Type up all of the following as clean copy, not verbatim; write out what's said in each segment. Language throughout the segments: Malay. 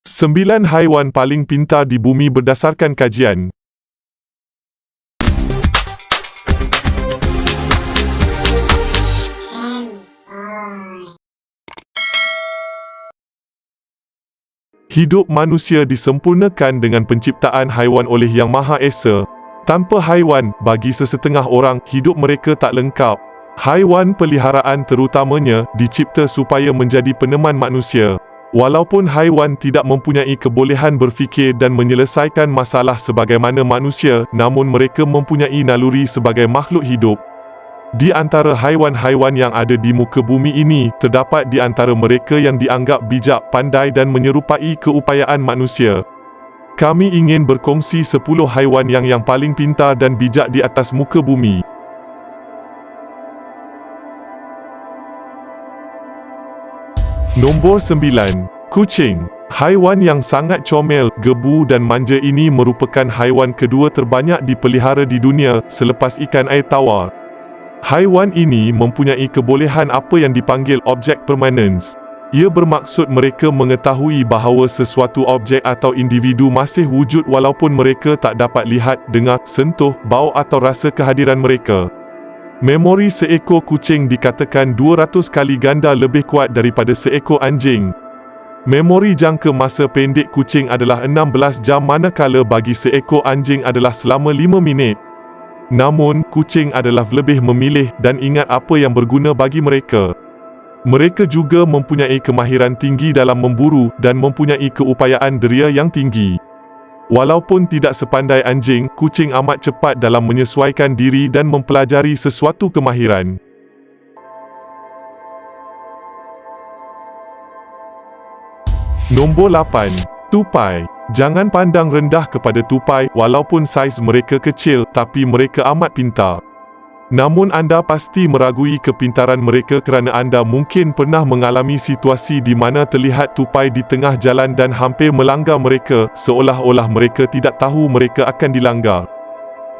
9 haiwan paling pintar di bumi berdasarkan kajian. Hidup manusia disempurnakan dengan penciptaan haiwan oleh Yang Maha Esa. Tanpa haiwan, bagi sesetengah orang, hidup mereka tak lengkap. Haiwan peliharaan terutamanya dicipta supaya menjadi peneman manusia. Walaupun haiwan tidak mempunyai kebolehan berfikir dan menyelesaikan masalah sebagaimana manusia, namun mereka mempunyai naluri sebagai makhluk hidup. Di antara haiwan-haiwan yang ada di muka bumi ini, terdapat di antara mereka yang dianggap bijak, pandai dan menyerupai keupayaan manusia. Kami ingin berkongsi 10 haiwan yang paling pintar dan bijak di atas muka bumi. Nombor 9. Kucing. Haiwan yang sangat comel, gebu dan manja ini merupakan haiwan kedua terbanyak dipelihara di dunia selepas ikan air tawar. Haiwan ini mempunyai kebolehan apa yang dipanggil object permanence. Ia bermaksud mereka mengetahui bahawa sesuatu objek atau individu masih wujud walaupun mereka tak dapat lihat, dengar, sentuh, bau atau rasa kehadiran mereka. Memori seekor kucing dikatakan 200 kali ganda lebih kuat daripada seekor anjing. Memori jangka masa pendek kucing adalah 16 jam manakala bagi seekor anjing adalah selama 5 minit. Namun, kucing adalah lebih memilih dan ingat apa yang berguna bagi mereka. Mereka juga mempunyai kemahiran tinggi dalam memburu dan mempunyai keupayaan deria yang tinggi. Walaupun tidak sepandai anjing, kucing amat cepat dalam menyesuaikan diri dan mempelajari sesuatu kemahiran. Nombor 8. Tupai. Jangan pandang rendah kepada tupai, walaupun saiz mereka kecil, tapi mereka amat pintar. Namun anda pasti meragui kepintaran mereka kerana anda mungkin pernah mengalami situasi di mana terlihat tupai di tengah jalan dan hampir melanggar mereka, seolah-olah mereka tidak tahu mereka akan dilanggar.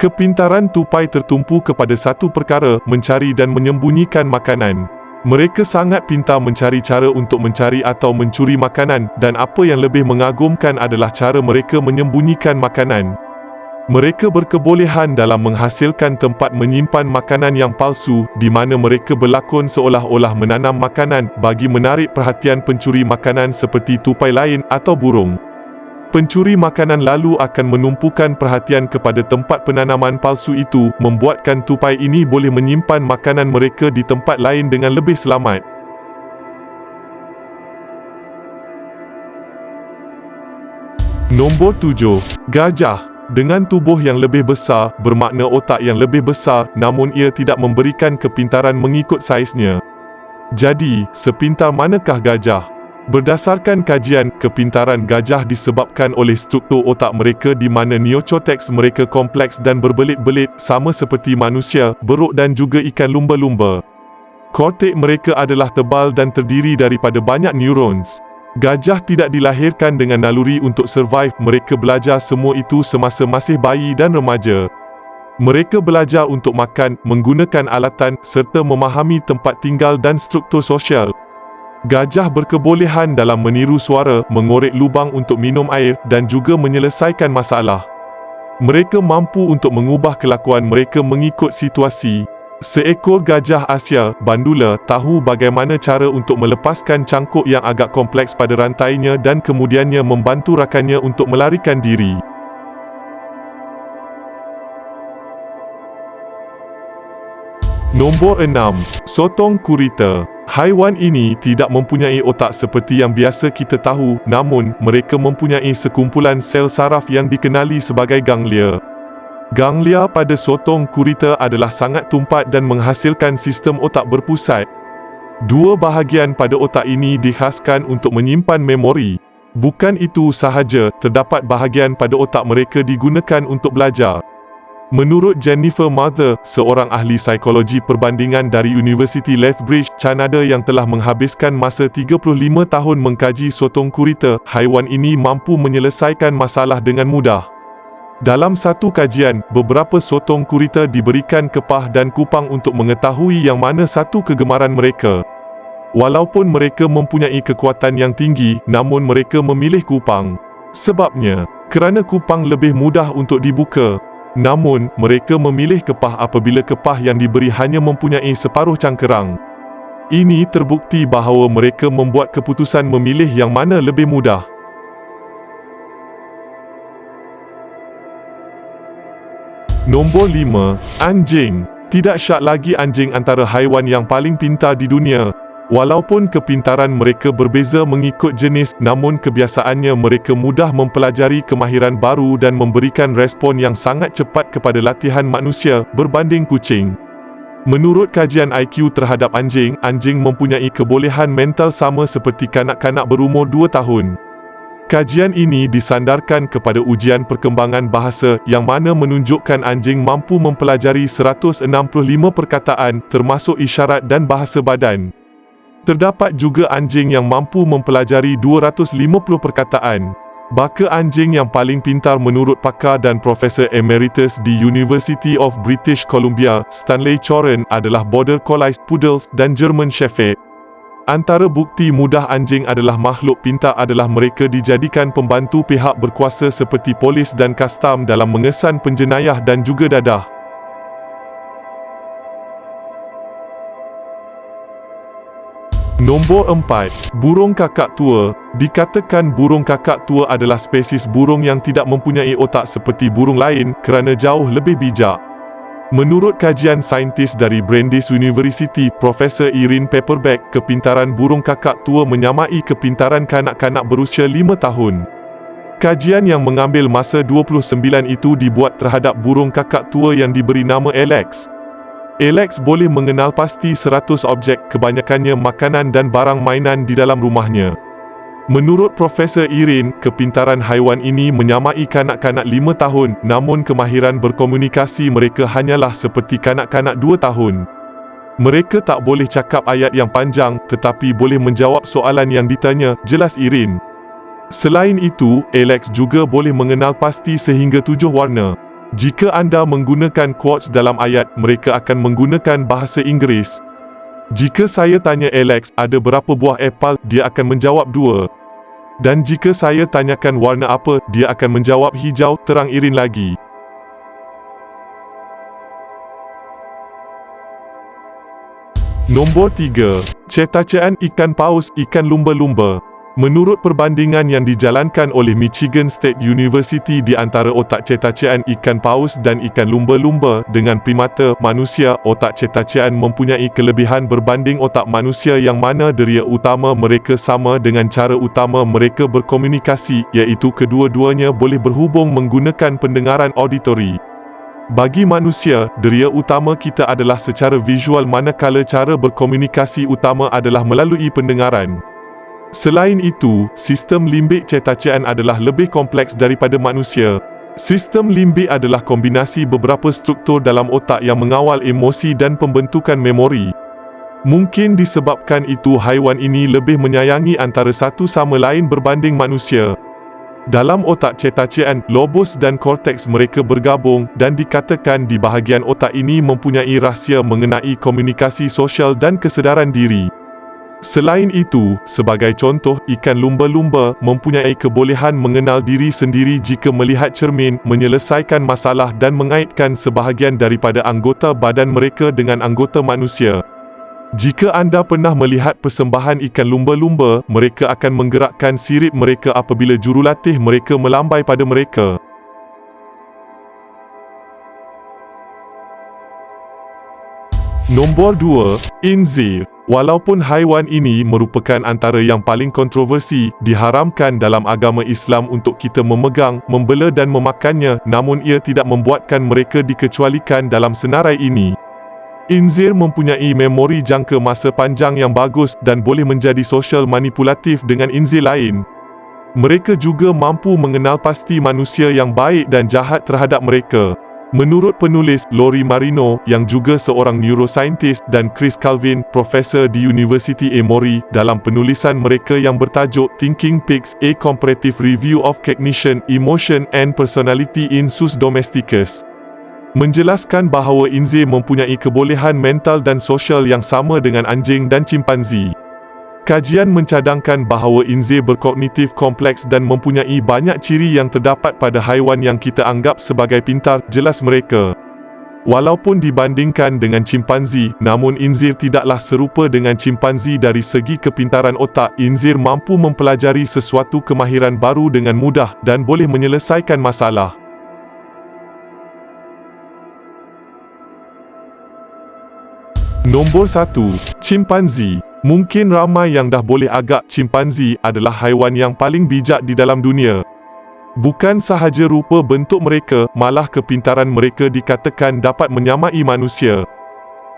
Kepintaran tupai tertumpu kepada satu perkara, mencari dan menyembunyikan makanan. Mereka sangat pintar mencari cara untuk mencari atau mencuri makanan, dan apa yang lebih mengagumkan adalah cara mereka menyembunyikan makanan. Mereka berkebolehan dalam menghasilkan tempat menyimpan makanan yang palsu, di mana mereka berlakon seolah-olah menanam makanan bagi menarik perhatian pencuri makanan seperti tupai lain atau burung. Pencuri makanan lalu akan menumpukan perhatian kepada tempat penanaman palsu itu, membuatkan tupai ini boleh menyimpan makanan mereka di tempat lain dengan lebih selamat. Nombor 7. Gajah. Dengan tubuh yang lebih besar, bermakna otak yang lebih besar, namun ia tidak memberikan kepintaran mengikut saiznya. Jadi, sepintar manakah gajah? Berdasarkan kajian, kepintaran gajah disebabkan oleh struktur otak mereka di mana neocortex mereka kompleks dan berbelit-belit, sama seperti manusia, beruk dan juga ikan lumba-lumba. Kortek mereka adalah tebal dan terdiri daripada banyak neurons. Gajah tidak dilahirkan dengan naluri untuk survive, mereka belajar semua itu semasa masih bayi dan remaja. Mereka belajar untuk makan, menggunakan alatan, serta memahami tempat tinggal dan struktur sosial. Gajah berkebolehan dalam meniru suara, mengorek lubang untuk minum air dan juga menyelesaikan masalah. Mereka mampu untuk mengubah kelakuan mereka mengikut situasi. Seekor gajah Asia, Bandula, tahu bagaimana cara untuk melepaskan cangkuk yang agak kompleks pada rantainya dan kemudiannya membantu rakannya untuk melarikan diri. Nombor 6. Sotong gurita. Haiwan ini tidak mempunyai otak seperti yang biasa kita tahu, namun mereka mempunyai sekumpulan sel saraf yang dikenali sebagai ganglia. Ganglia pada sotong gurita adalah sangat tumpat dan menghasilkan sistem otak berpusat. Dua bahagian pada otak ini dikhaskan untuk menyimpan memori. Bukan itu sahaja, terdapat bahagian pada otak mereka digunakan untuk belajar. Menurut Jennifer Mather, seorang ahli psikologi perbandingan dari Universiti Lethbridge, Kanada yang telah menghabiskan masa 35 tahun mengkaji sotong gurita, haiwan ini mampu menyelesaikan masalah dengan mudah. Dalam satu kajian, beberapa sotong gurita diberikan kepah dan kupang untuk mengetahui yang mana satu kegemaran mereka. Walaupun mereka mempunyai kekuatan yang tinggi, namun mereka memilih kupang. Sebabnya, kerana kupang lebih mudah untuk dibuka, namun mereka memilih kepah apabila kepah yang diberi hanya mempunyai separuh cangkerang. Ini terbukti bahawa mereka membuat keputusan memilih yang mana lebih mudah. Nombor 5. Anjing. Tidak syak lagi anjing antara haiwan yang paling pintar di dunia. Walaupun kepintaran mereka berbeza mengikut jenis, namun kebiasaannya mereka mudah mempelajari kemahiran baru dan memberikan respon yang sangat cepat kepada latihan manusia berbanding kucing. Menurut kajian IQ terhadap anjing, anjing mempunyai kebolehan mental sama seperti kanak-kanak berumur 2 tahun. Kajian ini disandarkan kepada ujian perkembangan bahasa yang mana menunjukkan anjing mampu mempelajari 165 perkataan termasuk isyarat dan bahasa badan. Terdapat juga anjing yang mampu mempelajari 250 perkataan. Baka anjing yang paling pintar menurut pakar dan Profesor Emeritus di University of British Columbia, Stanley Choren, adalah Border Collie, Poodles dan German Shepherd. Antara bukti mudah anjing adalah makhluk pintar adalah mereka dijadikan pembantu pihak berkuasa seperti polis dan kastam dalam mengesan penjenayah dan juga dadah. Nombor 4. Burung kakak tua. Dikatakan burung kakak tua adalah spesies burung yang tidak mempunyai otak seperti burung lain kerana jauh lebih bijak. Menurut kajian saintis dari Brandeis University, Profesor Erin Paperback, kepintaran burung kakak tua menyamai kepintaran kanak-kanak berusia 5 tahun. Kajian yang mengambil masa 29 itu dibuat terhadap burung kakak tua yang diberi nama Alex. Alex boleh mengenal pasti 100 objek, kebanyakannya makanan dan barang mainan di dalam rumahnya. Menurut Profesor Erin, kepintaran haiwan ini menyamai kanak-kanak 5 tahun, namun kemahiran berkomunikasi mereka hanyalah seperti kanak-kanak 2 tahun. Mereka tak boleh cakap ayat yang panjang, tetapi boleh menjawab soalan yang ditanya, jelas Erin. Selain itu, Alex juga boleh mengenal pasti sehingga 7 warna. Jika anda menggunakan quotes dalam ayat, mereka akan menggunakan bahasa Inggeris. Jika saya tanya Alex, ada berapa buah apple, dia akan menjawab 2. Dan jika saya tanyakan warna apa, dia akan menjawab hijau, terang Erin lagi. Nombor 3. Cetacean ikan paus, ikan lumba-lumba. Menurut perbandingan yang dijalankan oleh Michigan State University di antara otak cetacean ikan paus dan ikan lumba-lumba dengan primata manusia, otak cetacean mempunyai kelebihan berbanding otak manusia yang mana deria utama mereka sama dengan cara utama mereka berkomunikasi, iaitu kedua-duanya boleh berhubung menggunakan pendengaran auditori. Bagi manusia, deria utama kita adalah secara visual manakala cara berkomunikasi utama adalah melalui pendengaran. Selain itu, sistem limbik cetacean adalah lebih kompleks daripada manusia. Sistem limbik adalah kombinasi beberapa struktur dalam otak yang mengawal emosi dan pembentukan memori. Mungkin disebabkan itu haiwan ini lebih menyayangi antara satu sama lain berbanding manusia. Dalam otak cetacean, lobus dan korteks mereka bergabung dan dikatakan di bahagian otak ini mempunyai rahsia mengenai komunikasi sosial dan kesedaran diri. Selain itu, sebagai contoh, ikan lumba-lumba mempunyai kebolehan mengenal diri sendiri jika melihat cermin, menyelesaikan masalah dan mengaitkan sebahagian daripada anggota badan mereka dengan anggota manusia. Jika anda pernah melihat persembahan ikan lumba-lumba, mereka akan menggerakkan sirip mereka apabila jurulatih mereka melambai pada mereka. Nombor 2. Khinzir. Walaupun haiwan ini merupakan antara yang paling kontroversi, diharamkan dalam agama Islam untuk kita memegang, membela dan memakannya, namun ia tidak membuatkan mereka dikecualikan dalam senarai ini. Khinzir mempunyai memori jangka masa panjang yang bagus dan boleh menjadi sosial manipulatif dengan khinzir lain. Mereka juga mampu mengenal pasti manusia yang baik dan jahat terhadap mereka. Menurut penulis Lori Marino yang juga seorang neuroscientist dan Chris Calvin, profesor di University Emory, dalam penulisan mereka yang bertajuk Thinking Pigs: A Comparative Review of Cognition, Emotion and Personality in Sus Domesticus, menjelaskan bahawa khinzir mempunyai kebolehan mental dan sosial yang sama dengan anjing dan cimpanzi. Kajian mencadangkan bahawa inzir berkognitif kompleks dan mempunyai banyak ciri yang terdapat pada haiwan yang kita anggap sebagai pintar, jelas mereka. Walaupun dibandingkan dengan chimpanzi, namun inzir tidaklah serupa dengan chimpanzi dari segi kepintaran otak. Inzir mampu mempelajari sesuatu kemahiran baru dengan mudah dan boleh menyelesaikan masalah. Nombor 1. Chimpanzi. Mungkin ramai yang dah boleh agak chimpanzi adalah haiwan yang paling bijak di dalam dunia. Bukan sahaja rupa bentuk mereka, malah kepintaran mereka dikatakan dapat menyamai manusia.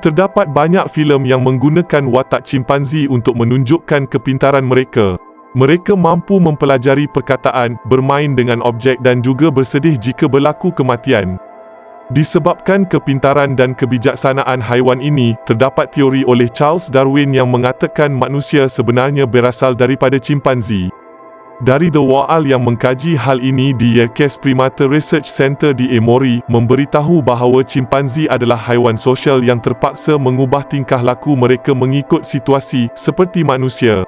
Terdapat banyak filem yang menggunakan watak chimpanzi untuk menunjukkan kepintaran mereka. Mereka mampu mempelajari perkataan, bermain dengan objek dan juga bersedih jika berlaku kematian. Disebabkan kepintaran dan kebijaksanaan haiwan ini, terdapat teori oleh Charles Darwin yang mengatakan manusia sebenarnya berasal daripada chimpanzi. Dari The Waal yang mengkaji hal ini di Yerkes Primata Research Center di Emory, memberitahu bahawa chimpanzi adalah haiwan sosial yang terpaksa mengubah tingkah laku mereka mengikut situasi, seperti manusia.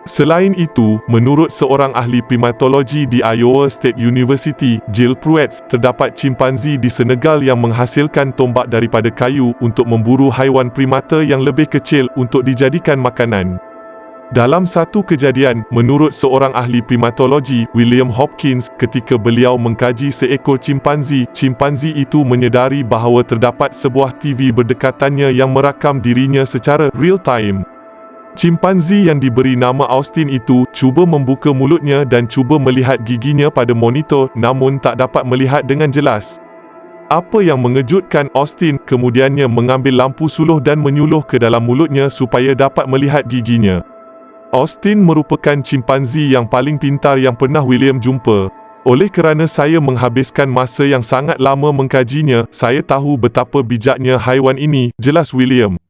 Selain itu, menurut seorang ahli primatologi di Iowa State University, Jill Pruetz, terdapat chimpanzi di Senegal yang menghasilkan tombak daripada kayu untuk memburu haiwan primata yang lebih kecil untuk dijadikan makanan. Dalam satu kejadian, menurut seorang ahli primatologi, William Hopkins, ketika beliau mengkaji seekor chimpanzi, chimpanzi itu menyedari bahawa terdapat sebuah TV berdekatannya yang merakam dirinya secara real-time. Chimpanzi yang diberi nama Austin itu cuba membuka mulutnya dan cuba melihat giginya pada monitor, namun tak dapat melihat dengan jelas. Apa yang mengejutkan, Austin kemudiannya mengambil lampu suluh dan menyuluh ke dalam mulutnya supaya dapat melihat giginya. Austin merupakan chimpanzi yang paling pintar yang pernah William jumpa. Oleh kerana saya menghabiskan masa yang sangat lama mengkajinya, saya tahu betapa bijaknya haiwan ini, jelas William.